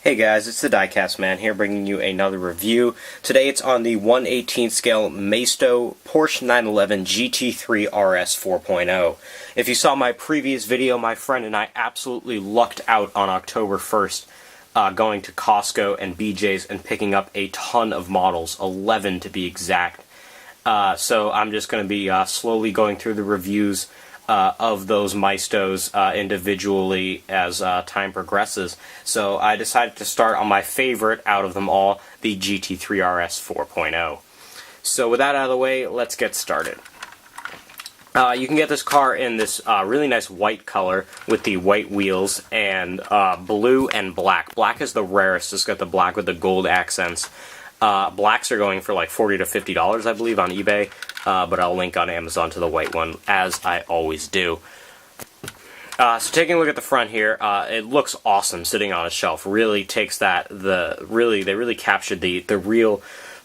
Hey guys, it's the Diecast Man here bringing you another review. Today it's on the 1/18 scale Maisto Porsche 911 GT3RS 4.0. If you saw my previous video, my friend and I absolutely lucked out on October 1st going to Costco and BJ's and picking up a ton of models, 11 to be exact. So I'm just going to be slowly going through the reviews of those Maistos individually as time progresses. So I decided to start on my favorite out of them all, the GT3RS 4.0. So with that out of the way, let's get started. You can get this car in this really nice white color with the white wheels and blue and black. Black is the rarest. It's got the black with the gold accents. Blacks are going for like $40 to $50, I believe, on eBay, but I'll link on Amazon to the white one, as I always do. So taking a look at the front here, it looks awesome sitting on a shelf. Really takes that, they really captured the real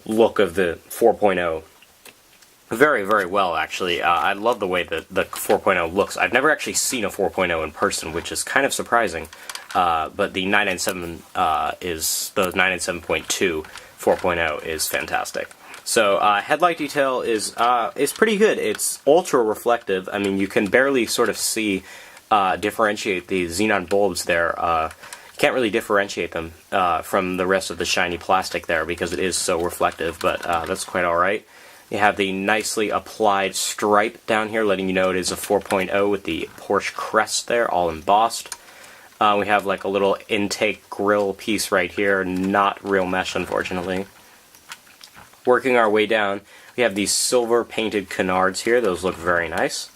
look of the 4.0 very, very well, actually. I love the way that the 4.0 looks. I've never actually seen a 4.0 in person, which is kind of surprising, but the 997 is, the 997.2 4.0 is fantastic. So headlight detail is pretty good. It's ultra reflective. I mean, you can barely sort of see differentiate the xenon bulbs there. Can't really differentiate them from the rest of the shiny plastic there because it is so reflective, but that's quite alright. You have the nicely applied stripe down here letting you know it is a 4.0 with the Porsche crest there all embossed. We have like a little intake grill piece right here, not real mesh unfortunately. Working our way down, we have these silver painted canards here, those look very nice.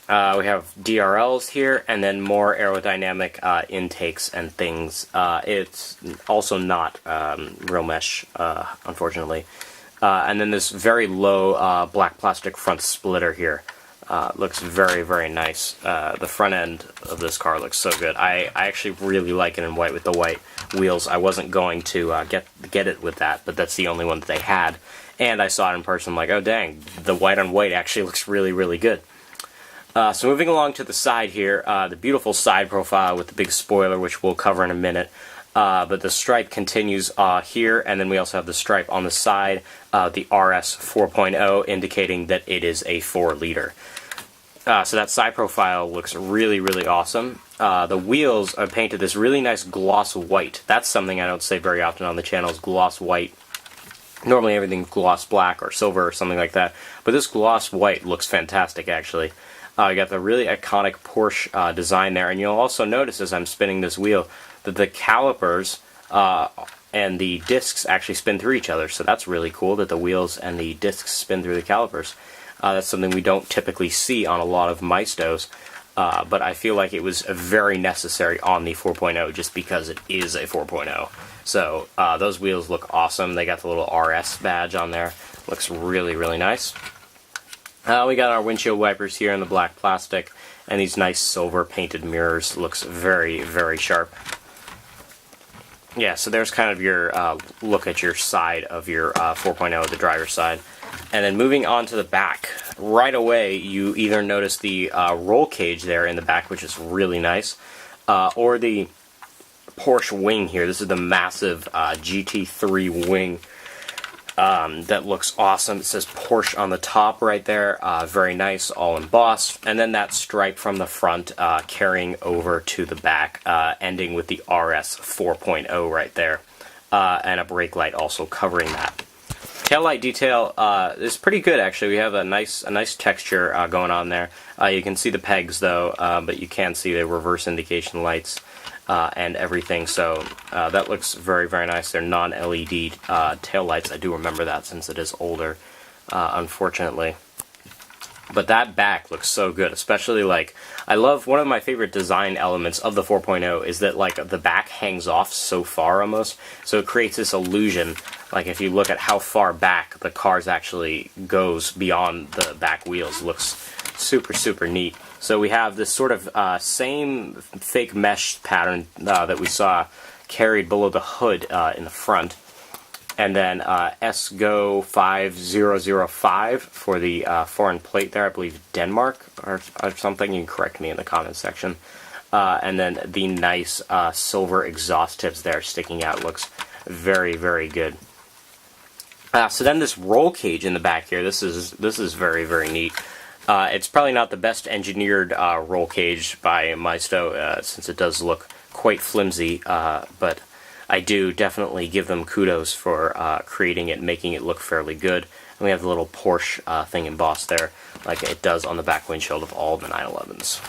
We have DRLs here, and then more aerodynamic intakes and things. It's also not real mesh, unfortunately. And then this very low black plastic front splitter here. Looks very, very nice. The front end of this car looks so good. I actually really like it in white with the white wheels. I wasn't going to get it with that, but that's the only one that they had. And I saw it in person, I'm like, oh dang, the white on white actually looks really, really good. So moving along to the side here, the beautiful side profile with the big spoiler, which we'll cover in a minute. But the stripe continues here, and then we also have the stripe on the side, the RS 4.0, indicating that it is a 4-liter. So that side profile looks really, really awesome. The wheels are painted this really nice gloss white. That's something I don't say very often on the channel, is gloss white. Normally everything's gloss black or silver or something like that, but this gloss white looks fantastic, actually. You got the really iconic Porsche design there, and you'll also notice as I'm spinning this wheel that the calipers and the discs actually spin through each other, so that's really cool that the wheels and the discs spin through the calipers. That's something we don't typically see on a lot of Maistos, but I feel like it was very necessary on the 4.0 just because it is a 4.0. So those wheels look awesome. They got the little RS badge on there. Looks really, really nice. We got our windshield wipers here in the black plastic, and these nice silver painted mirrors. Looks very, very sharp. Yeah, so there's kind of your look at your side of your 4.0, the driver's side. And then moving on to the back, right away you either notice the roll cage there in the back, which is really nice, or the Porsche wing here. This is the massive GT3 wing. That looks awesome. It says Porsche on the top right there. Very nice, all embossed. And then that stripe from the front carrying over to the back, ending with the RS 4.0 right there. And a brake light also covering that. Taillight detail is pretty good, actually. We have a nice texture going on there. You can see the pegs though, but you can't see the reverse indication lights. And everything, so that looks very, very nice. They're non-LED taillights. I do remember that since it is older, unfortunately. But that back looks so good, especially like, I love, one of my favorite design elements of the 4.0 is that like the back hangs off so far almost, so it creates this illusion, like if you look at how far back the cars actually goes beyond the back wheels, looks super, super neat. So we have this sort of same fake mesh pattern that we saw carried below the hood in the front. And then SGO 5005 for the foreign plate there, I believe Denmark or something. You can correct me in the comments section. and then the nice silver exhaust tips there sticking out. Looks very, very good. So then this roll cage in the back here, this is very, very neat. It's probably not the best engineered roll cage by Maisto, since it does look quite flimsy, but I do definitely give them kudos for creating it and making it look fairly good. And we have the little Porsche thing embossed there, like it does on the back windshield of all the 911s.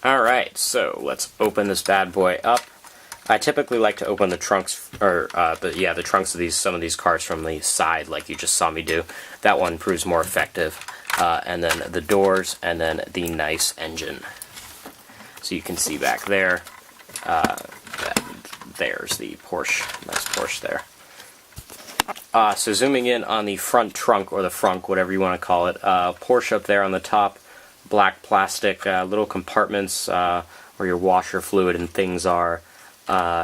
Alright, so let's open this bad boy up. I typically like to open the trunks, or the trunks of some of these cars from the side, like you just saw me do. That one proves more effective. And then the doors, and then the nice engine. So you can see back there. There's the Porsche, nice Porsche there. So zooming in on the front trunk, or the frunk, whatever you want to call it, Porsche up there on the top, black plastic, little compartments where your washer fluid and things are.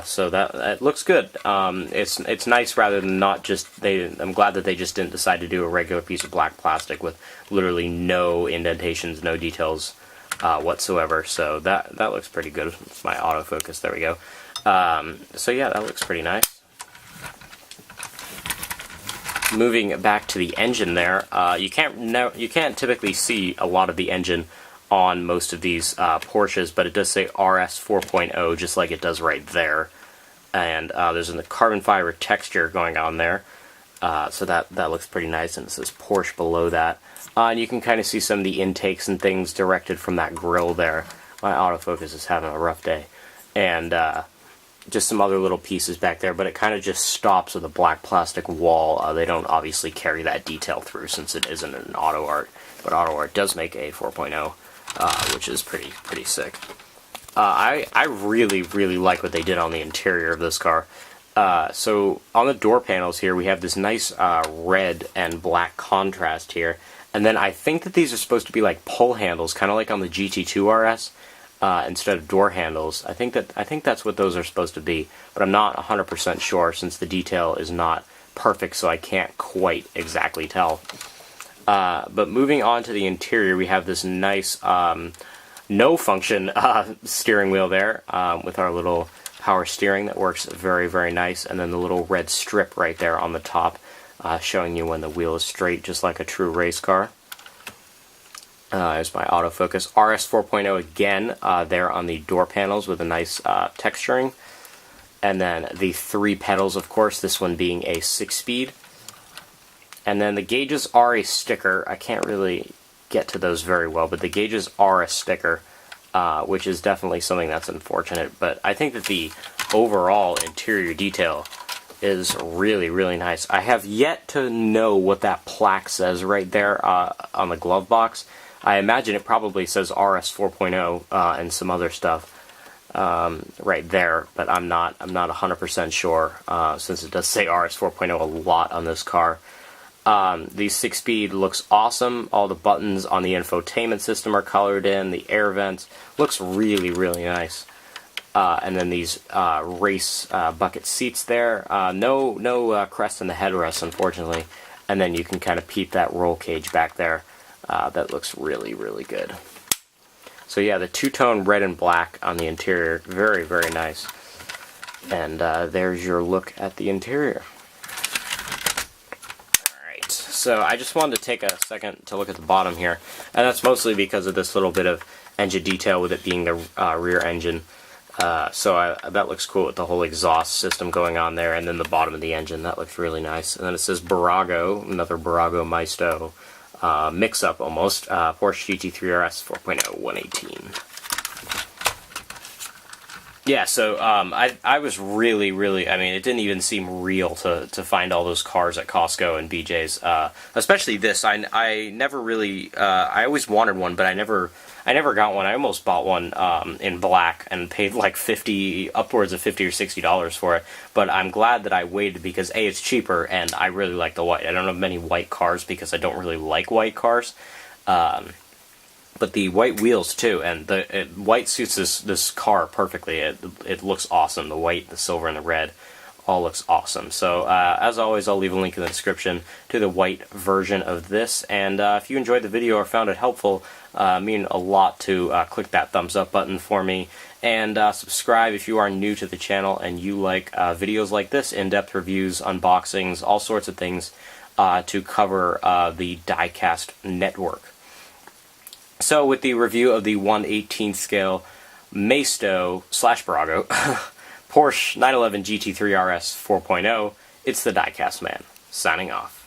So that looks good. It's nice rather than not just I'm glad that they just didn't decide to do a regular piece of black plastic with literally no indentations, no details whatsoever. So that looks pretty good. It's my autofocus. There we go. So yeah, that looks pretty nice. Moving back to the engine there, you can't typically see a lot of the engine on most of these Porsches, but it does say RS 4.0 just like it does right there, and there's a carbon fiber texture going on there, so that looks pretty nice, and it says Porsche below that, and you can kind of see some of the intakes and things directed from that grill there. My autofocus is having a rough day, and just some other little pieces back there, but it kind of just stops with a black plastic wall. They don't obviously carry that detail through since it isn't an auto art, but auto art does make a 4.0. Which is pretty sick. I really like what they did on the interior of this car. So on the door panels here, we have this nice red and black contrast here, and then I think that these are supposed to be like pull handles, kind of like on the GT2RS, instead of door handles. I think that's what those are supposed to be, but I'm not 100% sure since the detail is not perfect, so I can't quite exactly tell. But moving on to the interior, we have this nice no-function steering wheel there with our little power steering that works very, very nice, and then the little red strip right there on the top showing you when the wheel is straight, just like a true race car. There's my autofocus. RS 4.0 again there on the door panels with a nice texturing. And then the 3 pedals, of course, this one being a 6-speed. And then the gauges are a sticker. I can't really get to those very well, but the gauges are a sticker, which is definitely something that's unfortunate. But I think that the overall interior detail is really, really nice. I have yet to know what that plaque says right there on the glove box. I imagine it probably says RS 4.0 and some other stuff right there, but I'm not 100% sure since it does say RS 4.0 a lot on this car. The 6-speed looks awesome. All the buttons on the infotainment system are colored in. The air vents looks really, really nice. And then these race bucket seats there. No crest in the headrest, unfortunately. And then you can kind of peep that roll cage back there. That looks really, really good. So yeah, the two-tone red and black on the interior, very, very nice. And there's your look at the interior. Alright, so I just wanted to take a second to look at the bottom here, and that's mostly because of this little bit of engine detail with it being the rear engine. That looks cool with the whole exhaust system going on there, and then the bottom of the engine, that looks really nice. And then it says Barago, another Barago Maisto mix-up almost, Porsche GT3RS 4.0 118. Yeah, so I was really, I mean, it didn't even seem real to find all those cars at Costco and BJ's, especially this. I never really, I always wanted one, but I never got one. I almost bought one in black and paid like upwards of $50 or $60 for it, but I'm glad that I waited because A, it's cheaper, and I really like the white. I don't have many white cars because I don't really like white cars. But the white wheels too, and white suits this car perfectly. It looks awesome. The white, the silver, and the red all looks awesome. So as always, I'll leave a link in the description to the white version of this, and if you enjoyed the video or found it helpful, mean a lot to click that thumbs up button for me, and subscribe if you are new to the channel and you like videos like this, in-depth reviews, unboxings, all sorts of things to cover the diecast network. So with the review of the 1/18 scale Maisto / Barago Porsche 911 GT3 RS 4.0, it's the Diecast Man, signing off.